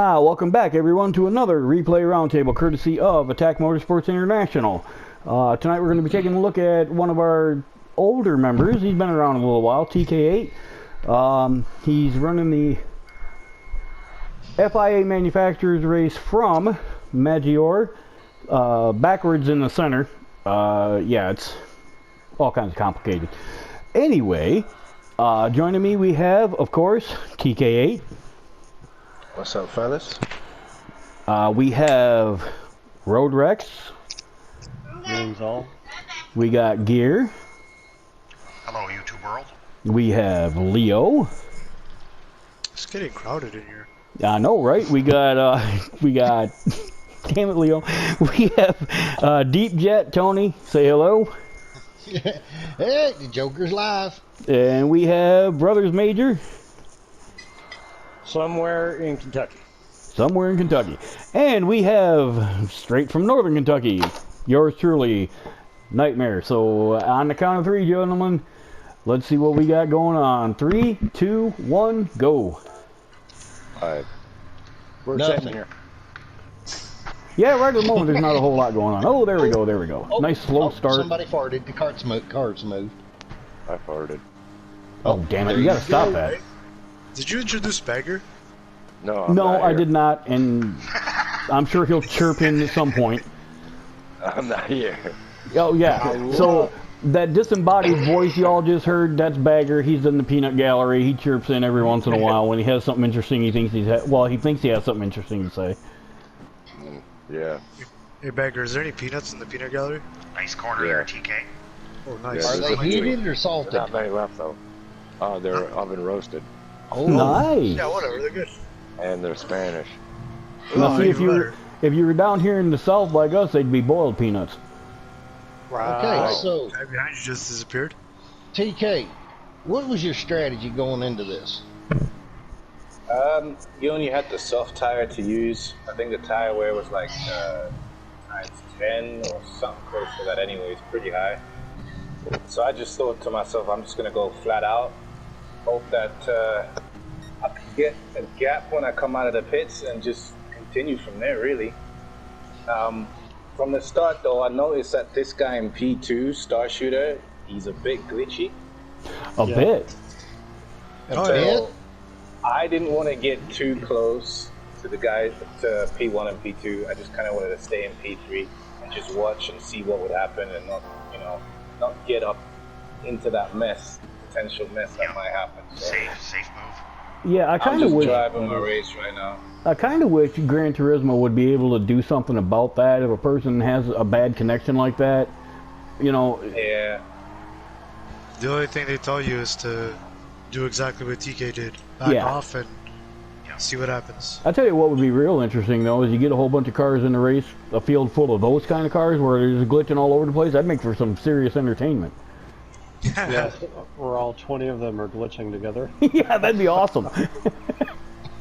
Welcome back, everyone, to another replay roundtable courtesy of Attack Motorsports International. Tonight we're going to be taking a look at one of our older members. He's been around a little while, TK8. He's running the FIA Manufacturers race from Maggiore, backwards in the center. Yeah, it's all kinds of complicated. Anyway, joining me we have, of course, TK8. What's up, fellas? We have Road Rex. Name's all. We got Gear. Hello, YouTube world. We have Leo. It's getting crowded in here. I know, right? We got, damn it, Leo. We have Deep Jet Tony. Say hello. Hey, the Joker's live. And we have Brothers Major. Somewhere in Kentucky. Somewhere in Kentucky. And we have, straight from Northern Kentucky, yours truly, Nightmare. So, on the count of three, gentlemen, let's see what we got going on. 3, 2, 1, go. Alright. We're Nothing. sitting here. Yeah, right at the moment, there's not a whole lot going on. Oh, there we go, there we go. Oh, Nice slow start. Somebody farted. The cart's moved. I farted. Oh, damn it, you gotta stop that. Did you introduce Bagger? No, I'm No, not I here. did not, and I'm sure he'll chirp in at some point. I'm not here. Oh, yeah. So, that disembodied voice y'all just heard, that's Bagger. He's in the peanut gallery. He chirps in every once in a while when he has something interesting he thinks he thinks he has something interesting to say. Yeah. Hey, Bagger, is there any peanuts in the peanut gallery? Nice corner Yeah. here, TK. Oh, nice. Yeah, Are they heated or salted? Not many left though. Oh, they're oven roasted, Oh, Nice. Yeah, whatever. They're good. and they're Spanish. Now, see, even if you were down here in the south like us, they'd be boiled peanuts. okay. So, Guy behind you just disappeared. TK, what was your strategy going into this? You only had the soft tire to use. I think the tire wear was like times 10 or something close to that anyway. It's pretty high. So I just thought to myself, I'm just going to go flat out. Hope that I can get a gap when I come out of the pits and just continue from there, really. From the start, though, I noticed that this guy in P2, Star Shooter, he's a bit glitchy. A bit. So I didn't want to get too close to the guys to P1 and P2. I just kind of wanted to stay in P3 and just watch and see what would happen and not get up into that potential mess that might happen. So Safe move. Yeah, I I'm kind of just wish. driving my race right now. I kind of wish Gran Turismo would be able to do something about that. If a person has a bad connection like that, you know. Yeah. The only thing they tell you is to do exactly what TK did. Back Yeah. off and see what happens. I tell you what would be real interesting though is you get a whole bunch of cars in the race, a field full of those kind of cars where there's glitching all over the place. That'd make for some serious entertainment. Yes, where all 20 of them are glitching together. Yeah, that'd be awesome.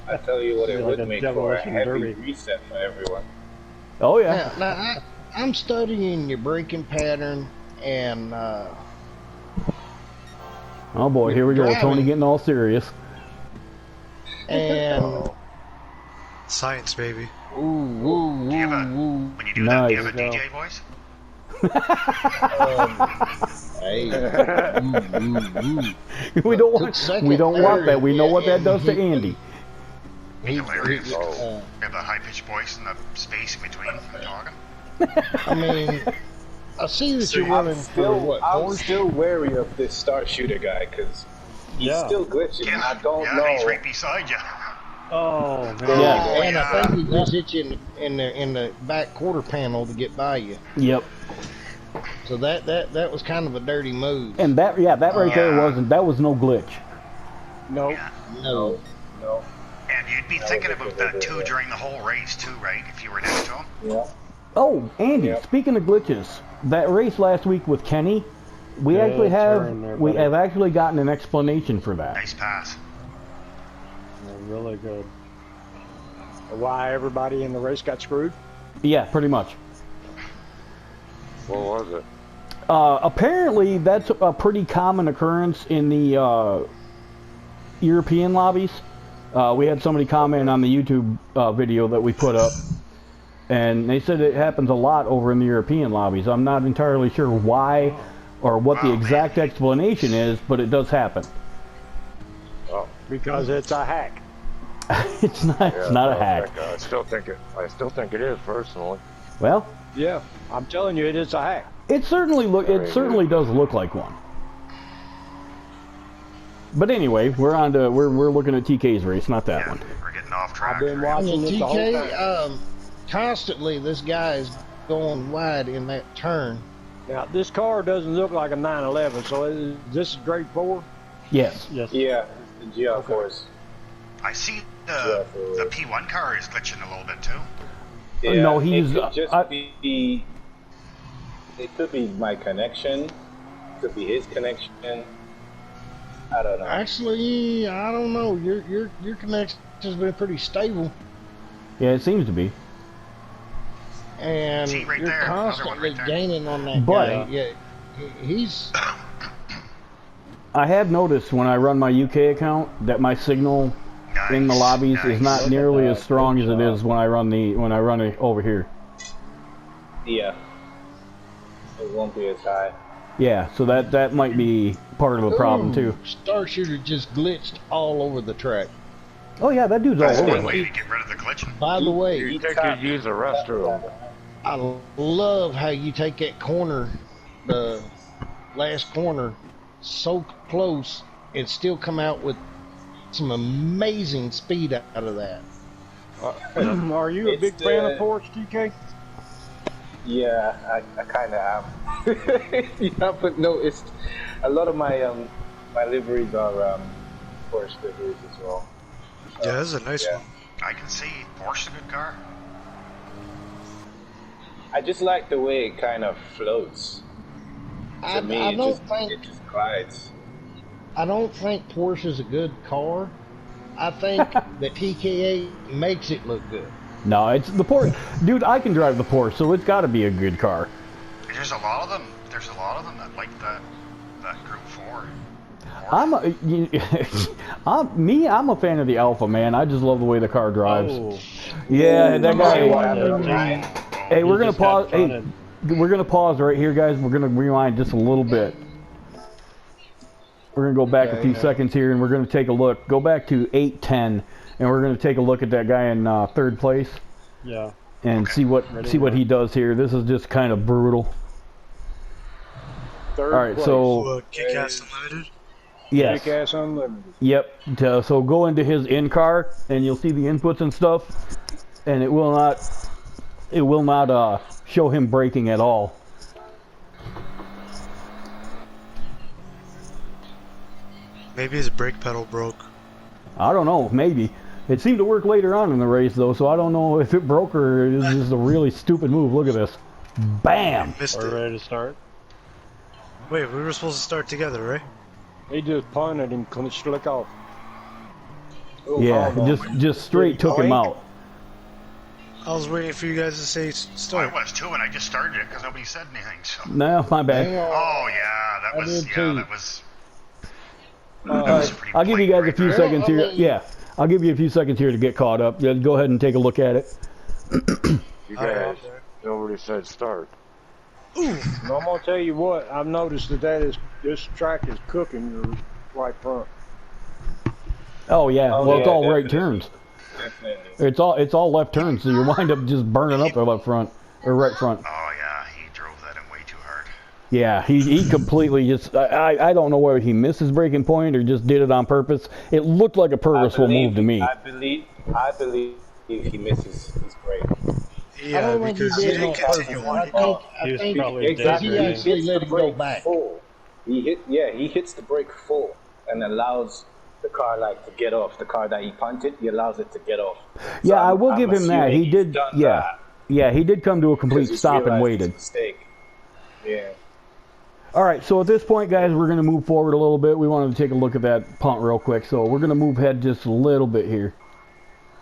I tell you what, it Like would a make for a demolition heavy derby. reset for everyone. Oh yeah. Now I'm studying your braking pattern and Oh boy, here we go. driving. Tony getting all serious. and Science, baby. Do you have a, when you do that, do you have a Nice. DJ voice? hey, we don't Took want. second, We don't want third. that. We know what that does to Andy. Hilarious. he- You have a high-pitched voice and the space in between from talking. I mean, I see that you're running for what? I'm Porsche? still wary of this Star Shooter guy because he's Yeah. still glitching and I don't Yeah, he's know. right beside you. Oh, man. Yeah. And I think he just hit you in the back quarter panel to get by you. Yep. So that was kind of a dirty move. And that right there that was no glitch. Nope. No. No. And you'd be thinking about that too during the whole race too, right? If you were next to him. Yeah. Oh, Andy, Yep. speaking of glitches, that race last week with Kenny, we Good actually have turn there, we buddy. have actually gotten an explanation for that. Nice pass. They're really good. Why everybody in the race got screwed? Yeah, pretty much. What was it? Apparently, that's a pretty common occurrence in the European lobbies. We had somebody comment on the YouTube video that we put up, and they said it happens a lot over in the European lobbies. I'm not entirely sure why or what the exact explanation is, but it does happen. Because it's a hack. It's not a hack. I still think it is personally. Well, Yeah, I'm telling you, it is a hack. it certainly does look like one. But anyway, we're looking at TK's race, not that Yeah, one. we're getting off track. I've been right? watching it the whole time. TK, constantly this guy is going wide in that turn. Now, this car doesn't look like a 911, so is this a grade 4? Yes. Yes. Yeah, the GR4s. I see the P1 car is glitching a little bit too. Yeah, No, he's, It could just be. It could be my connection. It could be his connection. I don't know. Actually, I don't know. Your connection's been pretty stable, Yeah, it seems to be. and See, right you're there, another one constantly right there. gaining on that But- guy. Yeah, he's. I have noticed when I run my UK account that my signal in the lobbies is not nearly as strong as it is when I run it over here. Yeah. It won't be as high. Yeah, so that might be part of the problem too. Star Shooter just glitched all over the track. Oh yeah, that dude's all That's over. one it. way to get rid of the glitching. By the way, You think you'd use the restroom? I love how you take that corner, the last corner, so close and still come out with some amazing speed out of that. Are you a It's big fan the- of Porsche, TK? Yeah, I kind of am. Yeah, but no, it's a lot of my my liveries are Porsche liveries as well. Yeah, this is a nice Yeah. one. I can see Porsche's a good car. I just like the way it kind of floats. I To me, it just glides. I don't think Porsche's a good car. I think the TK8 makes it look good. No, it's the Porsche. Dude, I can drive the Porsche, so it's got to be a good car. There's a lot of them. There's a lot of them that like that Group 4. I'm a fan of the Alpha, man. I just love the way the car drives. Oh, Yeah, that Hey, what guy. happened, Ryan? Hey, we're gonna just got pause. Hey, fronted. we're gonna pause right here, guys. We're gonna rewind just a little bit. We're gonna go back a few seconds here, and we're gonna take a look. Go back to 8:10, and we're gonna take a look at that guy in third place yeah. and see what he does here. This is just kind of brutal. Third All right, place. so Kick-Ass Unlimited. yes, Kick-Ass Unlimited. yep. So go into his in car, and you'll see the inputs and stuff, and it will not show him braking at all. Maybe his brake pedal broke. I don't know, maybe. It seemed to work later on in the race, though, so I don't know if it broke or it was just a really stupid move. Look at this. Bam! Missed Are we it. ready to start? Wait, we were supposed to start together, right? He just punted him, couldn't slick off. Yeah, just straight took him out. I was waiting for you guys to say Well, start. I was too, and I just started it because nobody said anything. So. No, my bad. Oh yeah, that I was did too. that was. I'll give you guys a few seconds here. Well, Yeah, I'll give you a few seconds here to get caught up. Yeah, go ahead and take a look at it. You guys, nobody said start. No, I'm gonna tell you what. I've noticed that this track is cooking your right front. Oh yeah, Oh, well it's yeah, all right definitely. turns. Definitely. It's all left turns, so you wind up just burning up the left front or right front. Oh yeah, he drove that in way too hard. Yeah, he completely just. I don't know whether he missed his braking point or just did it on purpose. It looked like a purposeful move to me. I believe he misses his brake. I Yeah, don't think because he he did it didn't on continue purpose. on. I He was think probably Exactly. he actually let it go back. Full. He hits the brake full and allows the car to get off. The car that he punted, he allows it to get off. Yeah, So I will I'm give him that. assuming He did. he's done Yeah, that yeah, he did come to a complete 'cause he's stop and realized waited. his mistake. Yeah. All right, so at this point, guys, we're going to move forward a little bit. We wanted to take a look at that punt real quick, so we're going to move ahead just a little bit here.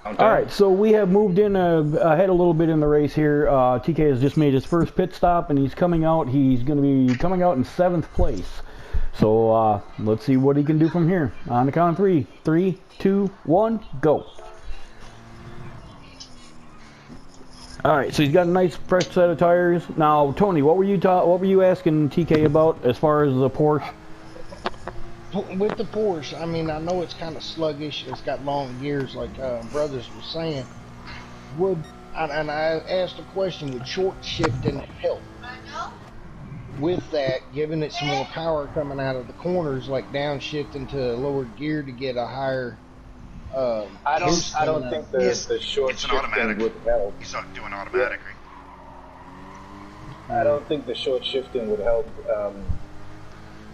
Okay. All right, so we have moved in ahead a little bit in the race here. TK has just made his first pit stop, and he's coming out. He's going to be coming out in 7th place. So let's see what he can do from here. On the count of 3. 3, 2, 1, go. Alright, so he's got a nice fresh set of tires. Now, Tony, what were you asking TK about as far as the Porsche? With the Porsche, I mean, I know it's kind of sluggish. It's got long gears, like Brothers was saying. And I asked a question, would short shifting help? With that, giving it some more power coming out of the corners, like downshifting to a lower gear to get a higher. I don't think the short shifting would help. He's not doing automatic, right? I don't think the short shifting would help.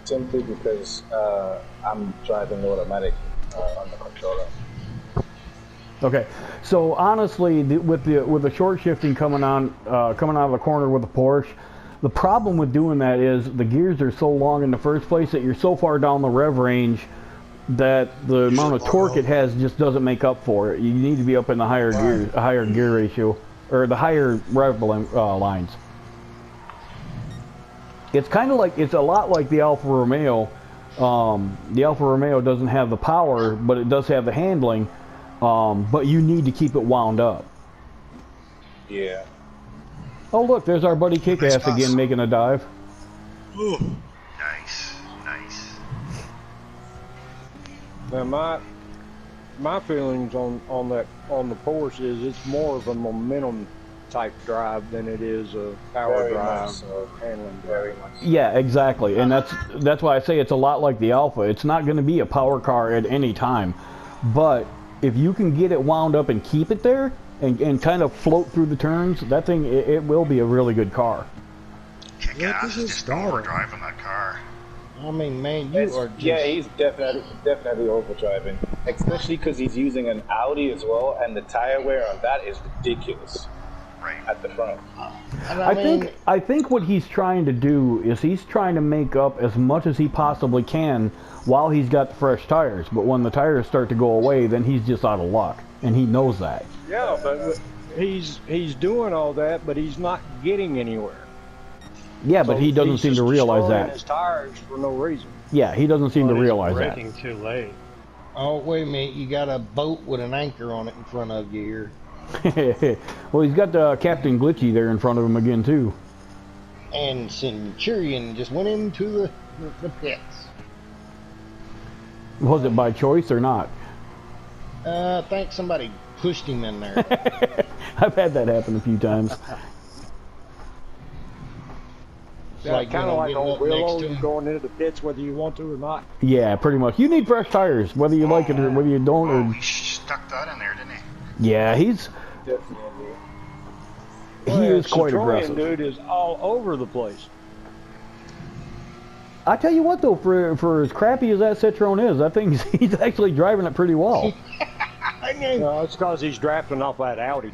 Simply because I'm driving automatic on the controller. Okay, so honestly, with the short shifting coming out of the corner with the Porsche, the problem with doing that is the gears are so long in the first place that you're so far down the rev range that the amount of torque it has just doesn't make up for it. You need to be up in the higher gear ratio, or the higher rev lines. It's kind of like, it's a lot like the Alfa Romeo. The Alfa Romeo doesn't have the power, but it does have the handling. But you need to keep it wound up. Yeah. Oh look, there's our buddy Kick-Ass again making a dive. Ooh. Nice, nice. Now my feelings on the Porsche is it's more of a momentum type drive than it is a power drive or handling drive. Yeah, exactly, and that's why I say it's a lot like the Alpha. It's not going to be a power car at any time, but if you can get it wound up and keep it there and kind of float through the turns, that thing, it will be a really good car. Kick-Ass is just overdriving that car. I mean, man, you are just... Yeah, he's definitely overdriving, especially because he's using an Audi as well, and the tire wear on that is ridiculous. Right at the front. I think what he's trying to do is he's trying to make up as much as he possibly can while he's got the fresh tires. But when the tires start to go away, then he's just out of luck, and he knows that. Yeah, but he's doing all that, but he's not getting anywhere. Yeah, but he doesn't seem to realize that. His tires for no reason. Yeah, he doesn't seem to realize that. Braking too late. Oh, wait a minute! You got a boat with an anchor on it in front of you here. Well, he's got Captain Glitchy there in front of him again too. And Centurion just went into the pits. Was it by choice or not? I think somebody pushed him in there. I've had that happen a few times. Yeah, like, kind of like old Willow, going into the pits whether you want to or not. Yeah, pretty much. You need fresh tires, whether you like it or whether you don't. Oh, he stuck that in there, didn't he? Yeah, he's... Definitely. He is quite aggressive. Dude is all over the place. I tell you what, though, for as crappy as that Citroen is, I think he's actually driving it pretty well. No, it's because he's drafting off that Audi.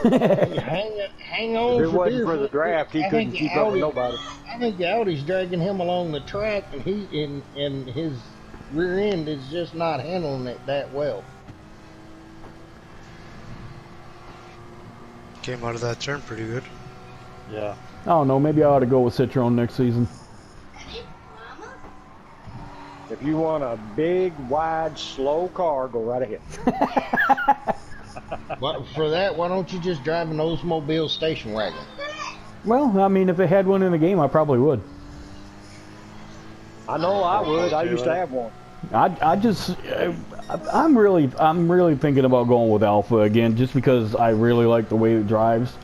Hang on. If it wasn't for the draft, he couldn't keep up with nobody. I think the Audi's dragging him along the track, and and his rear end is just not handling it that well. Came out of that turn pretty good. Yeah. I don't know, maybe I ought to go with Citroen next season. If you want a big, wide, slow car, go right ahead. But for that, why don't you just drive an Oldsmobile station wagon? Well, I mean, if they had one in the game, I probably would. I know I would. I used to have one. I'm really thinking about going with Alpha again, just because I really like the way it drives.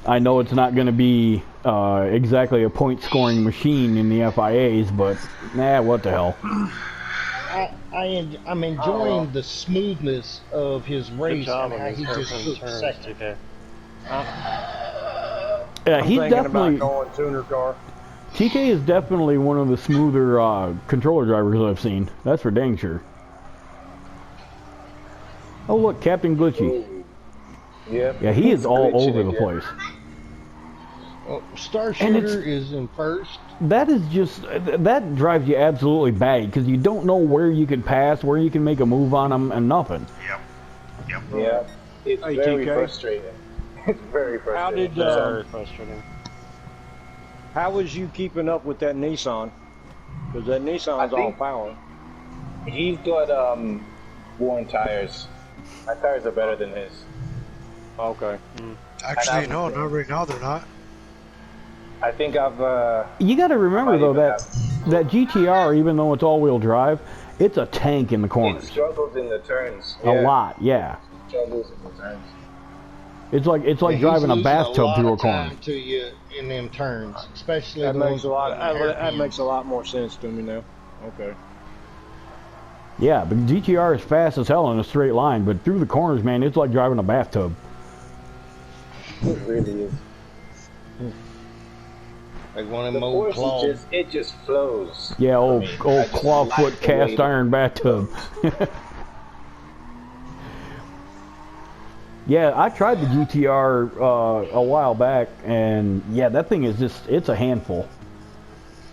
I know it's not going to be exactly a point-scoring machine in the FIAs, but what the hell. I'm enjoying the smoothness of his race and how he just took second. Yeah, he's definitely going tuner car. TK is definitely one of the smoother controller drivers I've seen. That's for dang sure. Oh look, Captain Glitchy. Yep. Yeah, he is all over the place. Well, Star Shooter is in first. That is just, that drives you absolutely bad because you don't know where you can pass, where you can make a move on them, and nothing. Yep. Yeah, it's very frustrating. It's very frustrating. Very frustrating. How was you keeping up with that Nissan? Because that Nissan's all power. He's got worn tires. My tires are better than his. Okay. Actually, no, not right now. They're not. I think I've. You got to remember though that GTR, even though it's all-wheel drive, it's a tank in the It corners. struggles in the turns. A lot, yeah. Struggles in the turns. It's like driving a bathtub through a corner. To you in them turns, especially That the makes ones a lot. with the That hairpins. makes a lot more sense to me now. Okay. Yeah, but GTR is fast as hell in a straight line, but through the corners, man, it's like driving a bathtub. It really is. Like one of The them old Porsche, claws. it just flows. Yeah, old I just clawfoot like the way cast it iron bathtub. Yeah, I tried the GTR a while back, and yeah, that thing is just—it's a handful.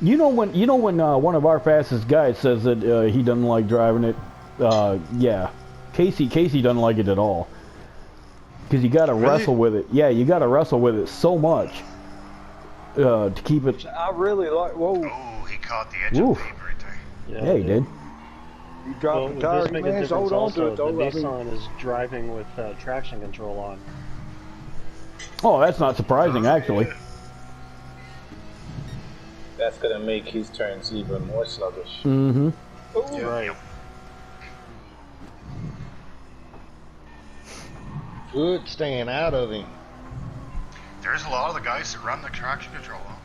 You know when one of our fastest guys says that he doesn't like driving it. Yeah, Casey doesn't like it at all because you got to wrestle with it. Yeah, you got to wrestle with it so much to keep it. I really like. Whoa! Oh, he caught the edge of the paper right there. Yeah, he did. You dropped the tire, make a man. difference Hold on to also. it, though. The Nissan is driving with traction control on. Oh, that's not surprising, actually. That's gonna make his turns even more sluggish. Mm-hmm. Right. Good staying out of him. There's a lot of the guys that run the traction control on.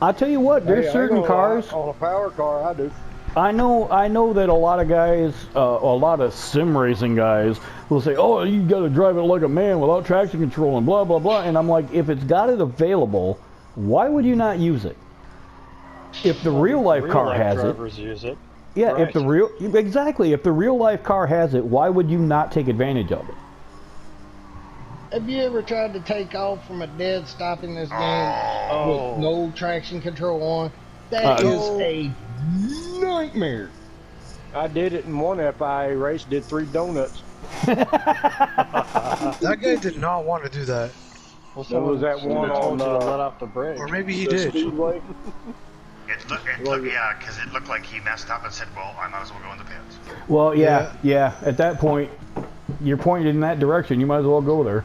I'll tell you what, there's certain cars. On a power car, I do. I know that a lot of guys, a lot of sim racing guys will say, oh, you got to drive it like a man without traction control and blah, blah, blah. And I'm like, if it's got it available, why would you not use it? If the real life car has it. Drivers use it. Yeah, Right. if the real life car has it, why would you not take advantage of it? Have you ever tried to take off from a dead stop in this game Oh. with no traction control on? That is a nightmare. I did it in one FIA race. Did 3 donuts. That guy did not want to do that. Well, There was that one told on you to let off the brake. Or maybe he the did. Speedway. Yeah, because it looked like he messed up and said, well, I might as well go in the pits. Well, yeah. At that point, you're pointed in that direction. You might as well go there.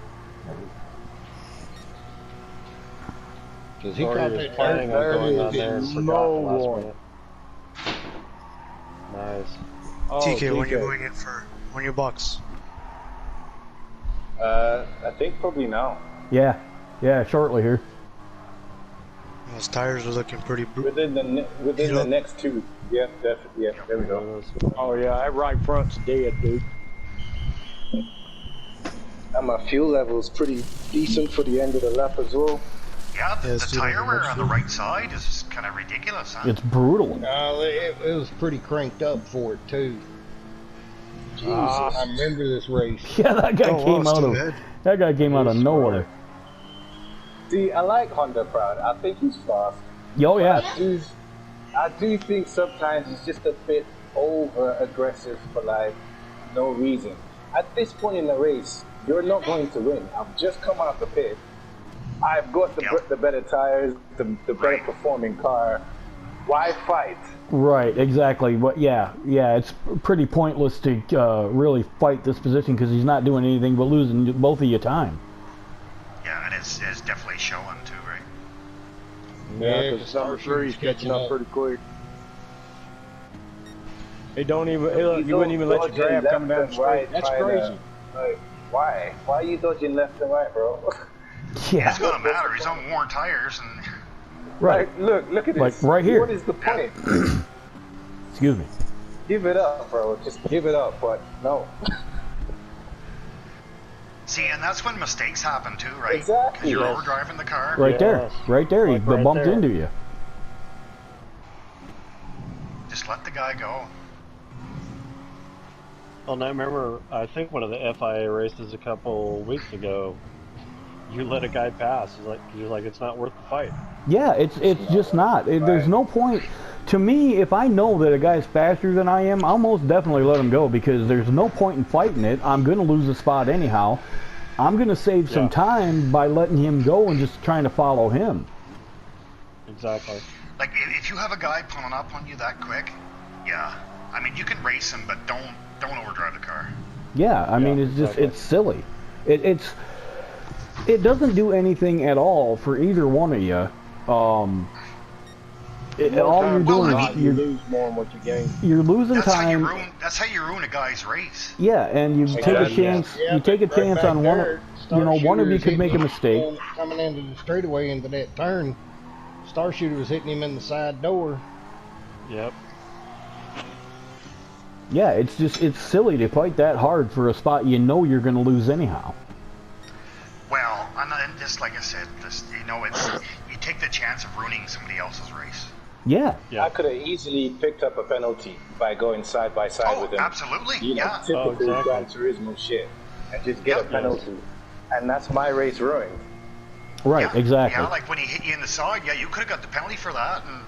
Because he Or caught he was that planning on going on there and No forgot the last one. minute. Nice. Oh, TK, when you TK. going in for your box? I think probably now. Yeah, shortly here. Those tires are looking pretty. Within the next 2. Yeah, definitely. Yeah, there we go. Oh yeah, that right front's dead, dude. And my fuel level is pretty decent for the end of the lap as well. Yeah, the it's doing tire wear much on the too. right side is kind of ridiculous, huh? It's brutal. It was pretty cranked up for it too. Jesus, I remember this race. Yeah, that guy Oh, came wow, out it's of too bad. that guy came out of nowhere. See, I like Honda Proud. I think he's fast. Oh yeah. I do think sometimes he's just a bit over aggressive for like no reason. At this point in the race, you're not going to win. I've just come out the pit. I've got the better tires, the better performing car. Why fight? Right, exactly. But yeah, it's pretty pointless to really fight this position because he's not doing anything but losing both of your time. Yeah, and it's definitely showing too, right? Yeah, because number 3's catching up pretty quick. He don't even. He wouldn't even let you grab coming down the straight. That's crazy. Like, why? Why are you dodging left and right, bro? Yeah. It's gonna matter. He's on worn tires, and Right. Like, look at this. Like, right here. What is the point? Excuse me. Give it up, bro. Just give it up. But no. see, and that's when mistakes happen too, right? Exactly. Because you're Yes. overdriving the car. Right there. Yes. Right there. Like He right bumped there. into you. Just let the guy go. Well, now remember, I think one of the FIA races a couple weeks ago, you let a guy pass. You're like, it's not worth the fight. Yeah, it's just not. There's no point. To me, if I know that a guy's faster than I am, I'll most definitely let him go because there's no point in fighting it. I'm going to lose a spot anyhow. I'm going to save some time by letting him go and just trying to follow him. Exactly. Like, if you have a guy pulling up on you that quick, yeah. I mean, you can race him, but don't overdrive the car. Yeah, I mean, it's just, it's silly. It doesn't do anything at all for either one of you. All you're doing is you lose more than what you gain. you're losing time. That's how you ruin a guy's race. Yeah, and you take a chance. You take a chance on one. One of you could make a mistake. Coming into the straightaway into that turn, Star Shooter was hitting him in the side door. Yep. Yeah, it's silly to fight that hard for a spot you know you're going to lose anyhow. Well, and just like I said, it's you take the chance of ruining somebody else's race. Yeah. I could have easily picked up a penalty by going side by side with him. Absolutely. You know, Yeah. typical exactly. Gran Turismo shit, and just get a penalty, and that's my race ruined. Right. Yeah, Exactly. Yeah, like when he hit you in the side, yeah, you could have got the penalty for that, and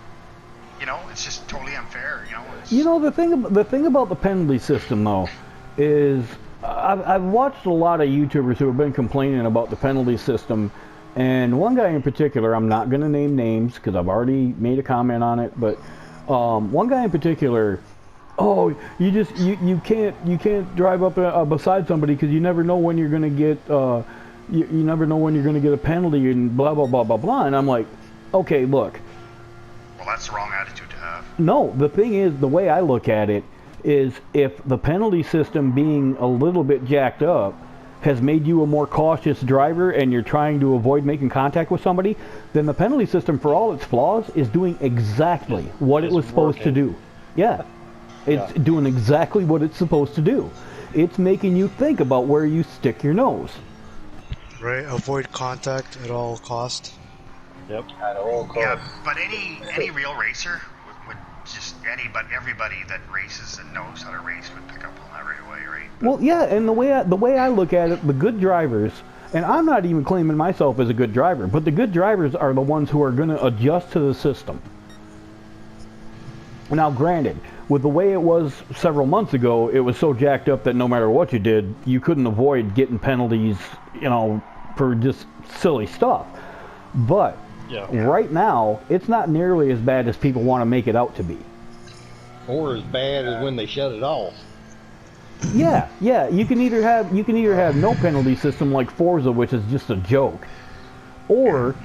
it's just totally unfair. The thing about the penalty system though is I've watched a lot of YouTubers who have been complaining about the penalty system, and one guy in particular, I'm not going to name names because I've already made a comment on it, but one guy in particular, you can't drive up beside somebody because you never know when you're going to get you never know when you're going to get a penalty and blah blah blah blah blah, and I'm like, okay, look. Well, that's the wrong attitude to have. No, the thing is, the way I look at it is if the penalty system being a little bit jacked up has made you a more cautious driver and you're trying to avoid making contact with somebody, then the penalty system, for all its flaws, is doing exactly what it was supposed to do. Yeah. It's doing exactly what it's supposed to do. It's making you think about where you stick your nose. Right, avoid contact at all cost. Yep. At all costs. Yeah, but any real racer would just everybody that races and knows how to race would pick up on that right away, right? Well, yeah, and the way I look at it, the good drivers, and I'm not even claiming myself as a good driver, but the good drivers are the ones who are going to adjust to the system. Now, granted, with the way it was several months ago, it was so jacked up that no matter what you did, you couldn't avoid getting penalties, for just silly stuff. But right now, it's not nearly as bad as people want to make it out to be. Or as bad as when they shut it off. Yeah. You can either have no penalty system like Forza, which is just a joke, or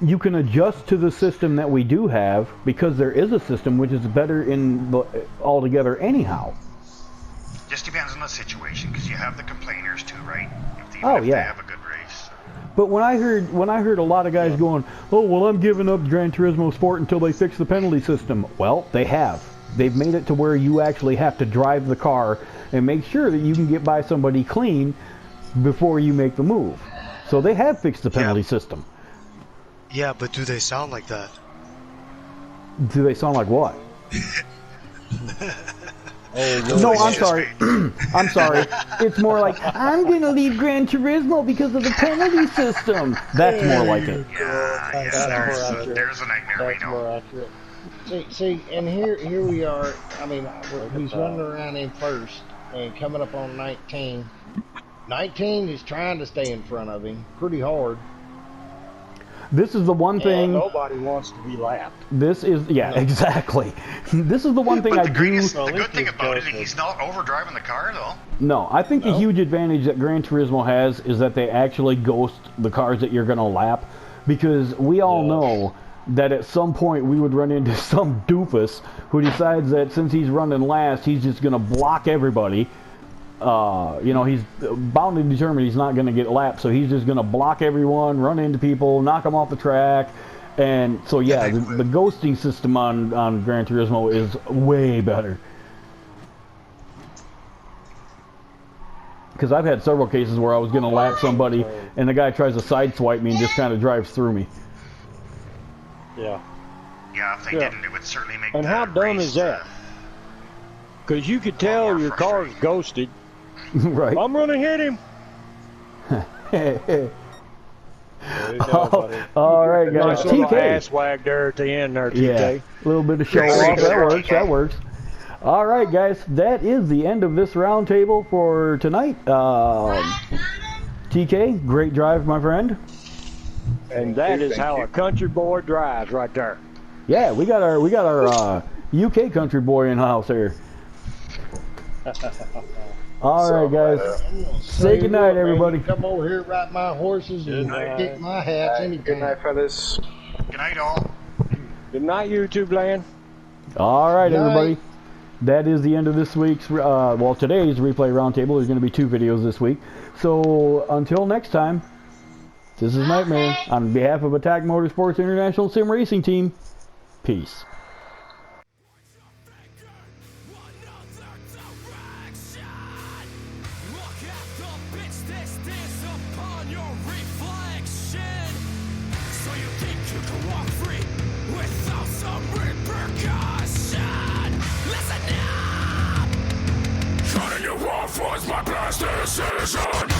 you can adjust to the system that we do have because there is a system which is better altogether anyhow. Just depends on the situation because you have the complainers too, right? If they have a good race. But when I heard a lot of guys going, oh well, I'm giving up Gran Turismo Sport until they fix the penalty system. Well, they have. They've made it to where you actually have to drive the car and make sure that you can get by somebody clean before you make the move. So they have fixed the penalty system. Yeah, but do they sound like that? Do they sound like what? No, I'm sorry. I'm sorry. It's more like, I'm going to leave Gran Turismo because of the penalty system. That's more like it. Yeah, there's a nightmare, we know. See, and here we are. I mean, he's running around in first and coming up on 19. 19 is trying to stay in front of him pretty hard. This is the one thing. Nobody wants to be lapped. This is, exactly. This is the one thing But I do. The good thing about it is he's not overdriving the car, though. No, I think the huge advantage that Gran Turismo has is that they actually ghost the cars that you're going to lap, because we all know that at some point we would run into some doofus who decides that since he's running last, he's just going to block everybody. He's bound and determined he's not going to get lapped, so he's just going to block everyone, run into people, knock them off the track. And so, the ghosting system on Gran Turismo is way better. Because I've had several cases where I was going to lap somebody, and the guy tries to sideswipe me and just kind of drives through me. Yeah. Yeah, if they didn't, it would certainly make. And how dumb is that? Because you could tell your car's ghosted. Right. I'm going to hit him. All right, guys. Nice little TK. ass wag there at the end there, TK. Yeah, a little bit of show off. That works. All right, guys. That is the end of this roundtable for tonight. TK, great drive, my friend. And that is how a country boy drives right there. Yeah, we got our UK country boy in the house here. All right, guys. Say goodnight, everybody. Come over here, ride my horses, and kick my hats anytime. Good night, fellas. Good night, all. Good night, YouTube land. All right, Good night. everybody. That is the end of this week's, well, today's Replay Roundtable. There's going to be 2 videos this week. So, until next time, this is Nightmare. On behalf of Attack Motorsports International Sim Racing Team, peace. Was my best decision.